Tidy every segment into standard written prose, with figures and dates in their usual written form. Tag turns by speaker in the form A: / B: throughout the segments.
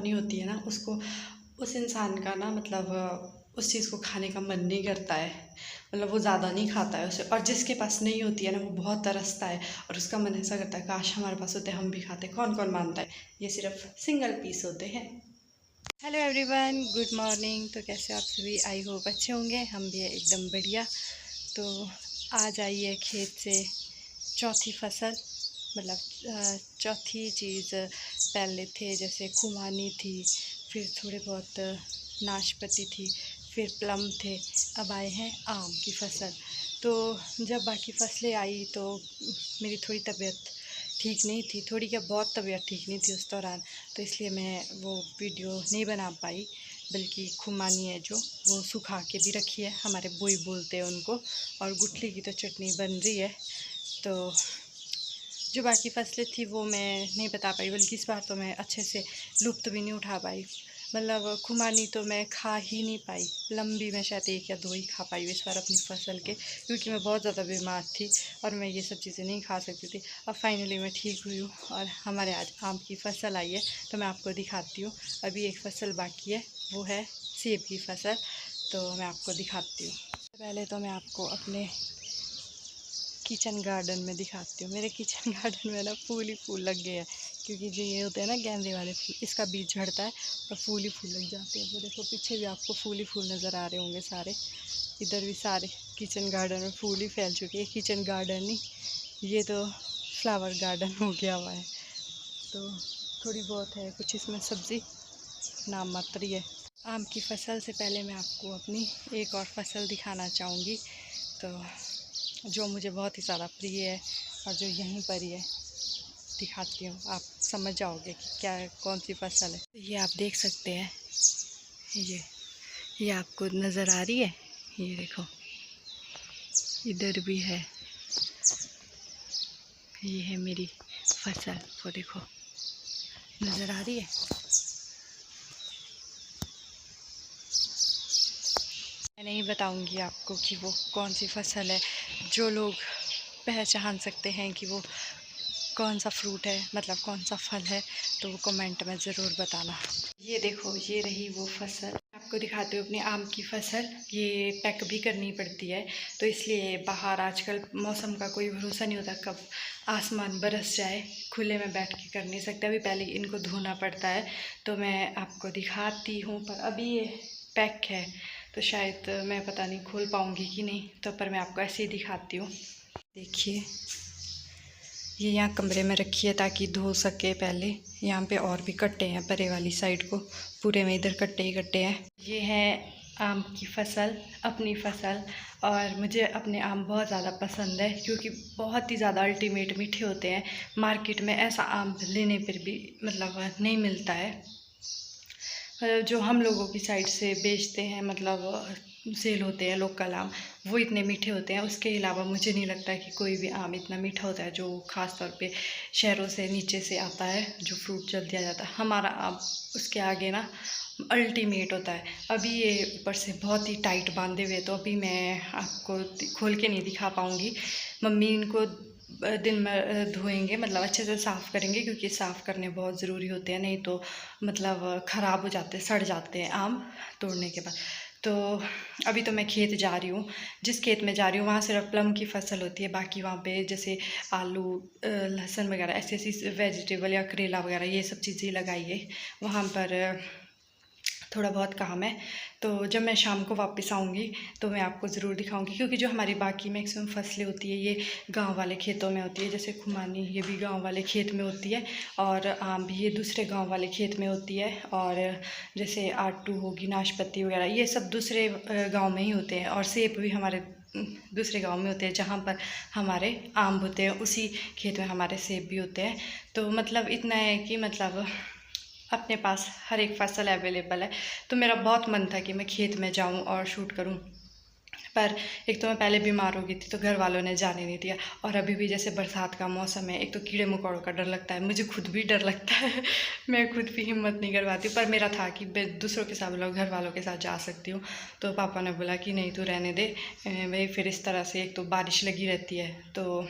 A: नहीं होती है ना, उसको उस इंसान का ना मतलब उस चीज़ को खाने का मन नहीं करता है, मतलब वो ज़्यादा नहीं खाता है उसे। और जिसके पास नहीं होती है ना, वो बहुत तरसता है और उसका मन ऐसा करता है काश हमारे पास होते, हम भी खाते। कौन कौन मानता है ये सिर्फ सिंगल पीस होते हैं। Hello everyone, good morning. तो कैसे आप सभी? आई होप अच्छे होंगे, हम भी एकदम बढ़िया। तो आज आई है खेत से चौथी फसल, मतलब चौथी चीज़। पहले थे जैसे खुमानी थी, फिर थोड़े बहुत नाशपाती थी, फिर प्लम थे, अब आए हैं आम की फसल। तो जब बाकी फसलें आई तो मेरी थोड़ी तबीयत ठीक नहीं थी, थोड़ी क्या बहुत तबीयत ठीक नहीं थी उस दौरान, तो इसलिए मैं वो वीडियो नहीं बना पाई। बल्कि खुमानी है जो, वो सुखा के भी रखी है, हमारे बोई बोलते हैं उनको, और गुठली की तो चटनी बन रही है। तो जो बाकी फसलें थी वो मैं नहीं बता पाई, बल्कि इस बार तो मैं अच्छे से लुत्फ़ भी नहीं उठा पाई। मतलब खुमानी तो मैं खा ही नहीं पाई, लंबी मैं शायद 1 या 2 ही खा पाई इस बार अपनी फसल के, क्योंकि मैं बहुत ज़्यादा बीमार थी और मैं ये सब चीज़ें नहीं खा सकती थी। अब फाइनली मैं ठीक हुई हूँ और हमारे आज आम की फसल आई है, तो मैं आपको दिखाती हूँ। अभी एक फसल बाकी है, वो है सेब की फसल, तो मैं आपको दिखाती हूँ। पहले तो मैं आपको अपने किचन गार्डन में दिखाती हूँ। मेरे किचन गार्डन में ना फूल ही फूल लग गए हैं, क्योंकि जो ये होते हैं ना गेंदे वाले फूल, इसका बीज झड़ता है और फूल ही फूल लग जाते हैं। वो देखो पीछे भी आपको फूल ही फूल नज़र आ रहे होंगे सारे, इधर भी सारे किचन गार्डन में फूल ही फैल चुके हैं। किचन गार्डन नहीं, ये तो फ्लावर गार्डन हो गया हुआ है। तो थोड़ी बहुत है कुछ इसमें सब्ज़ी, नाम मात्र ही है। आम की फसल से पहले मैं आपको अपनी एक और फसल दिखाना चाहूँगी, तो जो मुझे बहुत ही ज़्यादा प्रिय है और जो यहीं पर ही है, दिखाती हूँ, आप समझ जाओगे कि क्या कौन सी फसल है। ये आप देख सकते हैं, ये आपको नज़र आ रही है, ये देखो इधर भी है, ये है मेरी फसल, वो देखो नज़र आ रही है। मैं नहीं बताऊंगी आपको कि वो कौन सी फसल है, जो लोग पहचान सकते हैं कि वो कौन सा फ्रूट है, मतलब कौन सा फल है, तो वो कमेंट में ज़रूर बताना। ये देखो, ये रही वो फसल। आपको दिखाती हूँ अपनी आम की फसल। ये पैक भी करनी पड़ती है, तो इसलिए बाहर आजकल मौसम का कोई भरोसा नहीं होता, कब आसमान बरस जाए। खुले में बैठ के कर नहीं सकते, अभी पहले इनको धोना पड़ता है, तो मैं आपको दिखाती हूँ। पर अभी ये पैक है, तो शायद मैं पता नहीं खोल पाऊँगी कि नहीं, तो पर मैं आपको ऐसे ही दिखाती हूँ। देखिए, ये यहाँ कमरे में रखी है ताकि धो सके पहले। यहाँ पे और भी कट्टे हैं, परे वाली साइड को पूरे में इधर कट्टे ही कट्टे हैं। ये है आम की फसल, अपनी फसल, और मुझे अपने आम बहुत ज़्यादा पसंद है, क्योंकि बहुत ही ज़्यादा अल्टीमेट मीठे होते हैं। मार्केट में ऐसा आम लेने पर भी मतलब नहीं मिलता है, जो हम लोगों की साइड से बेचते हैं, मतलब सेल होते हैं लोकल आम, वो इतने मीठे होते हैं। उसके अलावा मुझे नहीं लगता कि कोई भी आम इतना मीठा होता है, जो ख़ास तौर पे शहरों से नीचे से आता है, जो फ्रूट जल दिया जाता है। हमारा आम उसके आगे ना अल्टीमेट होता है। अभी ये ऊपर से बहुत ही टाइट बांधे हुए, तो अभी मैं आपको खोल के नहीं दिखा पाऊँगी। मम्मी इनको दिन में धोएंगे, मतलब अच्छे से साफ़ करेंगे, क्योंकि साफ़ करने बहुत ज़रूरी होते हैं, नहीं तो मतलब ख़राब हो जाते हैं, सड़ जाते हैं आम तोड़ने के बाद। तो अभी तो मैं खेत जा रही हूँ, जिस खेत में जा रही हूँ वहाँ सिर्फ प्लम की फसल होती है। बाकी वहाँ पे जैसे आलू, लहसुन वगैरह ऐसी ऐसी वेजिटेबल या करेला वगैरह ये सब चीज़ें लगाई है। वहाँ पर थोड़ा बहुत काम है, तो जब मैं शाम को वापस आऊँगी तो मैं आपको ज़रूर दिखाऊंगी, क्योंकि जो हमारी बाकी मैक्सिमम फसलें होती है ये गांव वाले खेतों में होती है। जैसे खुमानी, ये भी गांव वाले खेत में होती है, और आम भी ये दूसरे गांव वाले खेत में होती है। और जैसे आटू होगी, नाशपाती वगैरह, ये सब दूसरे गाँव में ही होते हैं। और सेब भी हमारे दूसरे गांव में होते हैं, जहाँ पर हमारे आम होते हैं उसी खेत में हमारे सेब भी होते हैं। तो मतलब इतना है कि मतलब अपने पास हर एक फसल अवेलेबल है। तो मेरा बहुत मन था कि मैं खेत में जाऊं और शूट करूं, पर एक तो मैं पहले बीमार हो गई थी, तो घर वालों ने जाने नहीं दिया। और अभी भी जैसे बरसात का मौसम है, एक तो कीड़े मकोड़ों का डर लगता है, मुझे खुद भी डर लगता है मैं खुद भी हिम्मत नहीं करवाती हूँ। पर मेरा था कि मैं दूसरों के साथ, मतलब घर वालों के साथ जा सकती हूँ, तो पापा ने बोला कि नहीं तू रहने दे भाई, फिर इस तरह से एक तो बारिश लगी रहती है, तो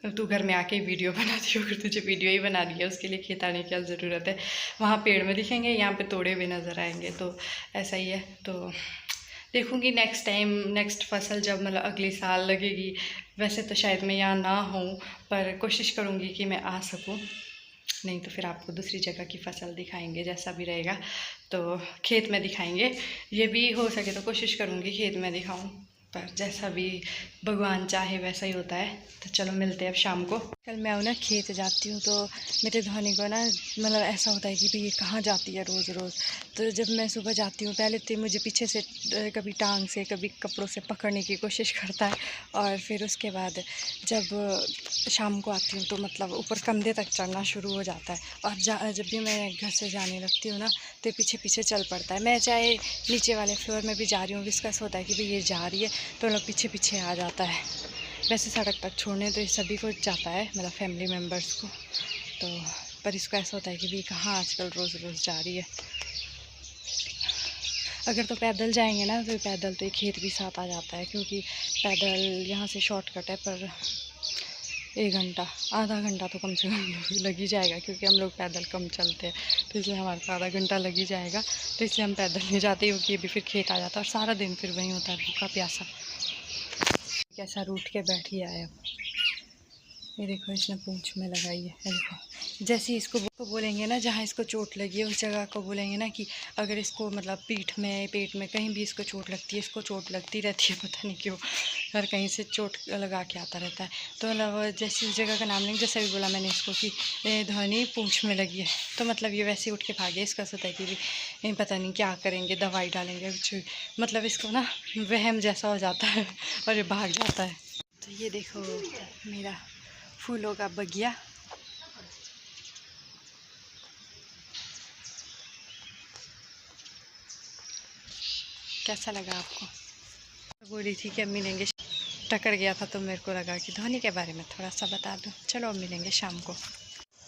A: तू घर में आके वीडियो बनाती हो, अगर तुझे वीडियो ही बना रही है उसके लिए खेत आने की क्या ज़रूरत है। वहाँ पेड़ में दिखेंगे, यहाँ पे तोड़े हुए नज़र आएंगे, तो ऐसा ही है। तो देखूँगी नेक्स्ट टाइम, नेक्स्ट फसल जब मतलब अगले साल लगेगी। वैसे तो शायद मैं यहाँ ना हूँ, पर कोशिश करूँगी कि मैं आ सकूँ, नहीं तो फिर आपको दूसरी जगह की फसल दिखाएंगे, जैसा भी रहेगा। तो खेत में दिखाएंगे, ये भी हो सके तो कोशिश करूँगी खेत में दिखाऊँ, पर जैसा भी भगवान चाहे वैसा ही होता है। तो चलो मिलते हैं अब शाम को। कल मैं ना खेत जाती हूँ, तो मेरे धोनी को ना मतलब ऐसा होता है कि भाई ये कहाँ जाती है रोज़ रोज़। तो जब मैं सुबह जाती हूँ, पहले तो मुझे पीछे से कभी टांग से कभी कपड़ों से पकड़ने की कोशिश करता है, और फिर उसके बाद जब शाम को आती हूँ तो मतलब ऊपर कंधे तक चढ़ना शुरू हो जाता है। और जब भी मैं घर से जाने लगती हूँ ना, तो पीछे पीछे चल पड़ता है। मैं चाहे नीचे वाले फ्लोर में भी जा रही हूँ, इसका ऐसा होता है कि भाई ये जा रही है, तो लोग पीछे पीछे आ जाता है। वैसे सड़क तक छोड़ने तो ये सभी को जाता है, मतलब फैमिली मेम्बर्स को, तो पर इसको ऐसा होता है कि भाई कहाँ आजकल रोज़ रोज़ जा रही है। अगर तो पैदल जाएंगे ना, तो पैदल तो ये खेत भी साथ आ जाता है, क्योंकि पैदल यहाँ से शॉर्टकट है, पर 1 घंटा आधा घंटा तो कम से कम लग ही जाएगा, क्योंकि हम लोग पैदल कम चलते हैं, तो इसलिए हमारे को आधा घंटा लग ही जाएगा। तो इसलिए हम पैदल नहीं जाते, क्योंकि ये भी फिर खेत आ जाता है और सारा दिन फिर वहीं होता है भूखा प्यासा। कैसा रूठ के बैठ ही आया। ये देखो इसने पूंछ में लगाई है, ये देखो। जैसे ही इसको बोलेंगे ना, जहाँ इसको चोट लगी है उस जगह को बोलेंगे ना कि अगर इसको मतलब पीठ में पेट में कहीं भी इसको चोट लगती है, इसको चोट लगती रहती है, पता नहीं क्यों, हर कहीं से चोट लगा के आता रहता है। तो मतलब जैसे उस जगह का नाम लेंगे, जैसे भी बोला मैंने इसको कि ध्वनि पूंछ में लगी है, तो मतलब ये वैसे उठ के भागे। इसका सोचा है कि भी पता नहीं क्या करेंगे, दवाई डालेंगे कुछ, मतलब इसको ना वहम जैसा हो जाता है और ये भाग जाता है। तो ये देखो मेरा फूलों का बगिया। कैसा लगा आपको? बोली थी कि अब मिलेंगे, टकर गया था, तो मेरे को लगा कि धोनी के बारे में थोड़ा सा बता दूं। चलो अब मिलेंगे शाम को।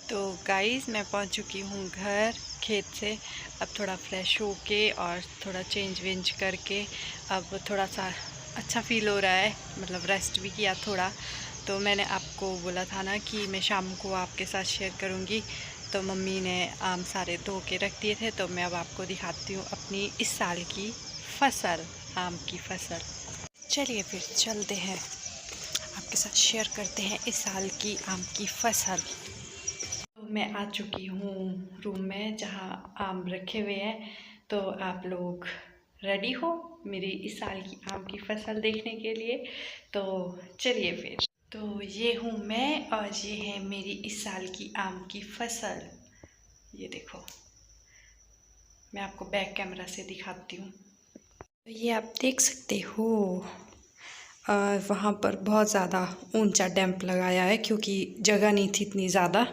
A: तो गाइस मैं पहुंच चुकी हूँ घर खेत से। अब थोड़ा फ्रेश होके और थोड़ा चेंज वेंज करके अब थोड़ा सा अच्छा फील हो रहा है, मतलब रेस्ट भी किया थोड़ा। तो मैंने आपको बोला था ना कि मैं शाम को आपके साथ शेयर करूँगी, तो मम्मी ने आम सारे धो के रख दिए थे, तो मैं अब आपको दिखाती हूँ अपनी इस साल की फसल, आम की फसल। चलिए फिर चलते हैं, आपके साथ शेयर करते हैं इस साल की आम की फसल। तो मैं आ चुकी हूँ रूम में जहाँ आम रखे हुए हैं। तो आप लोग रेडी हो मेरी इस साल की आम की फसल देखने के लिए? तो चलिए फिर। तो ये हूँ मैं और ये है मेरी इस साल की आम की फसल। ये देखो, मैं आपको बैक कैमरा से दिखाती हूँ। तो ये आप देख सकते हो, वहाँ पर बहुत ज़्यादा ऊंचा डैम्प लगाया है, क्योंकि जगह नहीं थी इतनी ज़्यादा।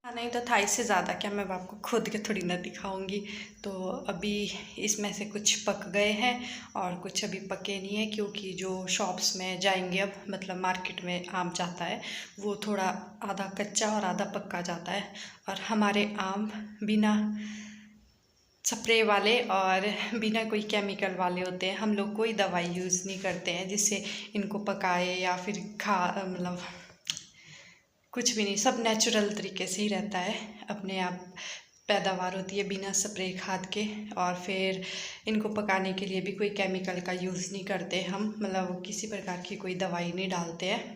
A: नहीं तो था इससे ज़्यादा, क्या मैं आपको खुद के थोड़ी ना दिखाऊंगी। तो अभी इसमें से कुछ पक गए हैं और कुछ अभी पके नहीं है, क्योंकि जो शॉप्स में जाएंगे अब, मतलब मार्केट में आम जाता है, वो थोड़ा आधा कच्चा और आधा पक्का जाता है। और हमारे आम बिना स्प्रे वाले और बिना कोई केमिकल वाले होते हैं। हम लोग कोई दवाई यूज़ नहीं करते हैं जिससे इनको पकाए या फिर मतलब कुछ भी नहीं, सब नेचुरल तरीके से ही रहता है, अपने आप पैदावार होती है बिना स्प्रे खाद के। और फिर इनको पकाने के लिए भी कोई केमिकल का यूज़ नहीं करते हम, मतलब किसी प्रकार की कोई दवाई नहीं डालते हैं।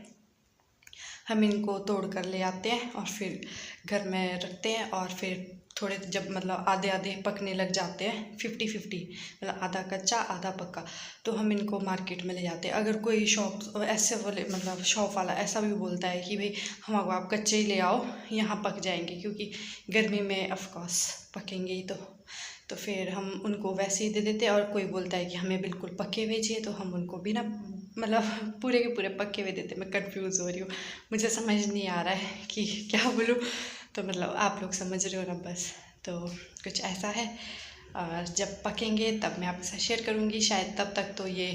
A: हम इनको तोड़ कर ले आते हैं और फिर घर में रखते हैं, और फिर थोड़े जब मतलब आधे आधे पकने लग जाते हैं, 50-50, मतलब आधा कच्चा आधा पक्का, तो हम इनको मार्केट में ले जाते हैं। अगर कोई शॉप ऐसे वाले मतलब शॉप वाला ऐसा भी बोलता है कि भाई हमको आप कच्चे ही ले आओ, यहाँ पक जाएंगे, क्योंकि गर्मी में ऑफकोर्स पकेंगे ही, तो फिर हम उनको वैसे ही दे देते हैं। और कोई बोलता है कि हमें बिल्कुल पके हुए चाहिए, तो हम उनको बिना मतलब पूरे के पूरे पके हुए देते। मैं कंफ्यूज हो रही हूँ, मुझे समझ नहीं आ रहा है कि क्या बोलूँ, तो मतलब आप लोग समझ रहे हो ना बस। तो कुछ ऐसा है, और जब पकेंगे तब मैं आपके साथ शेयर करूँगी। शायद तब तक तो ये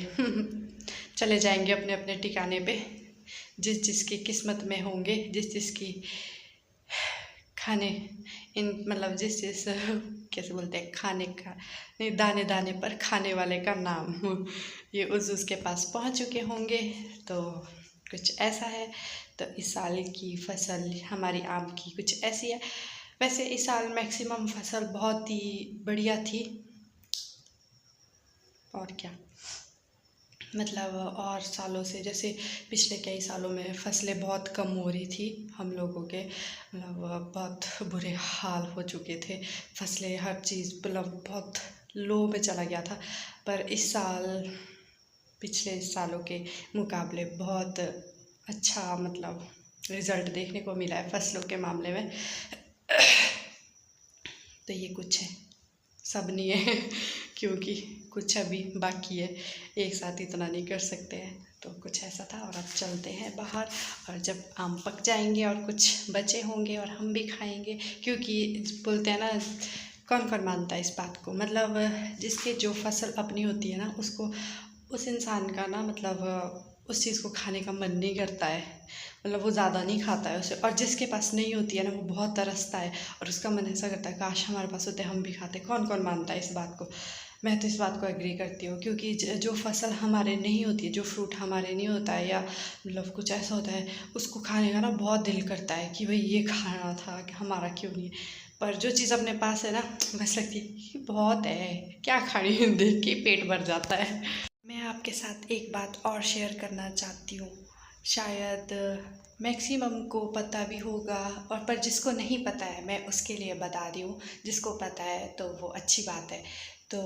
A: चले जाएंगे अपने अपने ठिकाने पे, जिस जिसकी किस्मत में होंगे, जिस जिसकी खाने इन मतलब जिस जिस कैसे बोलते हैं, खाने का नहीं, दाने दाने पर खाने वाले का नाम, ये उस उसके पास पहुंच चुके होंगे। तो कुछ ऐसा है। तो इस साल की फसल हमारी आम की कुछ ऐसी है। वैसे इस साल मैक्सिमम फसल बहुत ही बढ़िया थी। और क्या मतलब, और सालों से जैसे पिछले कई सालों में फसलें बहुत कम हो रही थी हम लोगों के, मतलब बहुत बुरे हाल हो चुके थे। फसलें हर चीज़ मतलब बहुत लो में चला गया था। पर इस साल पिछले सालों के मुकाबले बहुत अच्छा मतलब रिज़ल्ट देखने को मिला है फसलों के मामले में। तो ये कुछ है, सब नहीं है क्योंकि कुछ अभी बाकी है, एक साथ इतना नहीं कर सकते हैं। तो कुछ ऐसा था। और अब चलते हैं बाहर, और जब आम पक जाएंगे और कुछ बचे होंगे और हम भी खाएंगे, क्योंकि बोलते हैं ना, कौन कौन मानता है इस बात को, मतलब जिसके जो फसल अपनी होती है ना, उसको उस इंसान का ना मतलब उस चीज़ को खाने का मन नहीं करता है, मतलब वो ज़्यादा नहीं खाता है उसे। और जिसके पास नहीं होती है ना, वो बहुत तरसता है और उसका मन ऐसा करता है काश हमारे पास होते, हम भी खाते। कौन कौन मानता है इस बात को? मैं तो इस बात को एग्री करती हूँ, क्योंकि जो फसल हमारे नहीं होती है, जो फ्रूट हमारे नहीं होता है, या मतलब कुछ ऐसा होता है, उसको खाने का ना बहुत दिल करता है कि भाई ये खाना था कि हमारा क्यों नहीं है। पर जो चीज़ अपने पास है ना, बस लगती है कि बहुत है, क्या खानी है, देख के पेट भर जाता है। मैं आपके साथ एक बात और शेयर करना चाहती हूँ। शायद मैक्सिमम को पता भी होगा, और पर जिसको नहीं पता है मैं उसके लिए बता रही हूँ। जिसको पता है तो वो अच्छी बात है। तो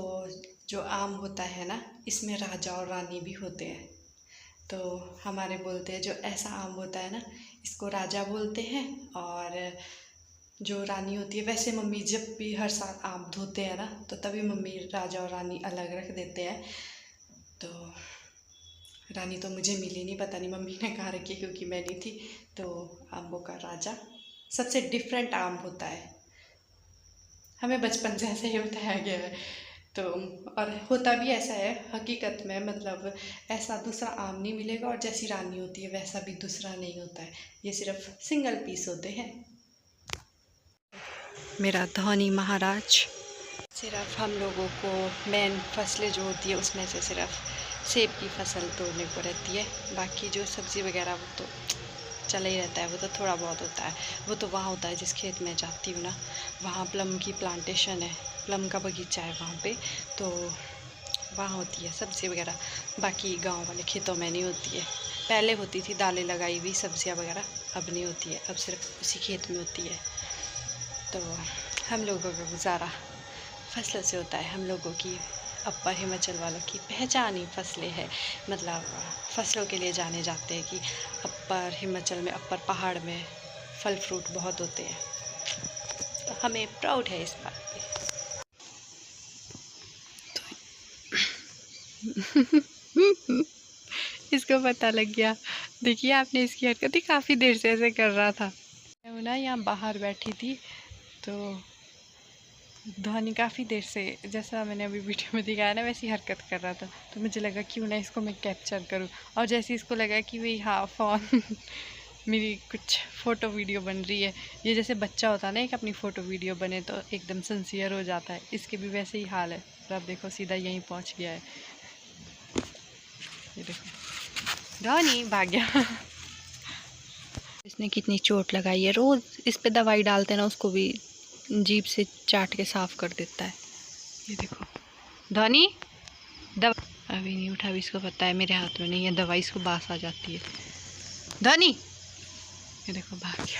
A: जो आम होता है ना, इसमें राजा और रानी भी होते हैं। तो हमारे बोलते हैं जो ऐसा आम होता है ना, इसको राजा बोलते हैं। और जो रानी होती है, वैसे मम्मी जब भी हर साल आम धोते हैं ना, तो तभी मम्मी राजा और रानी अलग रख देते हैं। तो रानी तो मुझे मिली नहीं, पता नहीं मम्मी ने कहाँ रखी, क्योंकि मैं नहीं थी। तो आम्बों का राजा सबसे डिफरेंट आम होता है, हमें बचपन से ऐसे ही बताया गया है। तो और होता भी ऐसा है हकीकत में, मतलब ऐसा दूसरा आम नहीं मिलेगा, और जैसी रानी होती है वैसा भी दूसरा नहीं होता है, ये सिर्फ सिंगल पीस होते हैं। मेरा धौनी महाराज सिर्फ हम लोगों को मेन फसलें जो होती है उसमें से सिर्फ सेब की फसल तोड़ने को रहती है। बाकी जो सब्ज़ी वगैरह वो तो चला ही रहता है, वो तो थोड़ा बहुत होता है। वो तो वहाँ होता है जिस खेत में जाती हूँ ना, वहाँ प्लम की प्लांटेशन है, प्लम का बगीचा है वहाँ पे, तो वहाँ होती है सब्ज़ी वगैरह। बाकी गांव वाले खेतों में नहीं होती है। पहले होती थी दालें लगाई हुई सब्ज़ियाँ वगैरह, अब नहीं होती है, अब सिर्फ उसी खेत में होती है। तो हम लोगों का गुजारा फसलों से होता है। हम लोगों की अपर हिमाचल वालों की पहचान ही फसलें है, मतलब फसलों के लिए जाने जाते हैं कि अपर हिमाचल में, अपर पहाड़ में फल फ्रूट बहुत होते हैं। तो हमें प्राउड है इस बात पे। इसको पता लग गया। देखिए आपने इसकी हरकत ही काफ़ी देर से ऐसे कर रहा था। मैं ना यहाँ बाहर बैठी थी, तो धोनी काफ़ी देर से, जैसा मैंने अभी वीडियो में दिखाया ना, वैसी हरकत कर रहा था। तो मुझे लगा क्यों ना इसको मैं कैप्चर करूं। और जैसे इसको लगा कि भाई हाँ फ़ोन मेरी कुछ फ़ोटो वीडियो बन रही है, ये जैसे बच्चा होता है ना, एक अपनी फ़ोटो वीडियो बने तो एकदम सिंसियर हो जाता है, इसके भी वैसे ही हाल है। तो अब देखो सीधा यहीं पहुँच गया है, ये देखो धोनी भाग गया। इसने कितनी चोट लगाई है, रोज़ इस पे दवाई डालते ना, उसको भी जीभ से चाट के साफ कर देता है। ये देखो धोनी दवा अभी नहीं उठा, अभी इसको पता है मेरे हाथ में नहीं है दवाई, इसको बास आ जाती है। धोनी ये देखो भाग गया।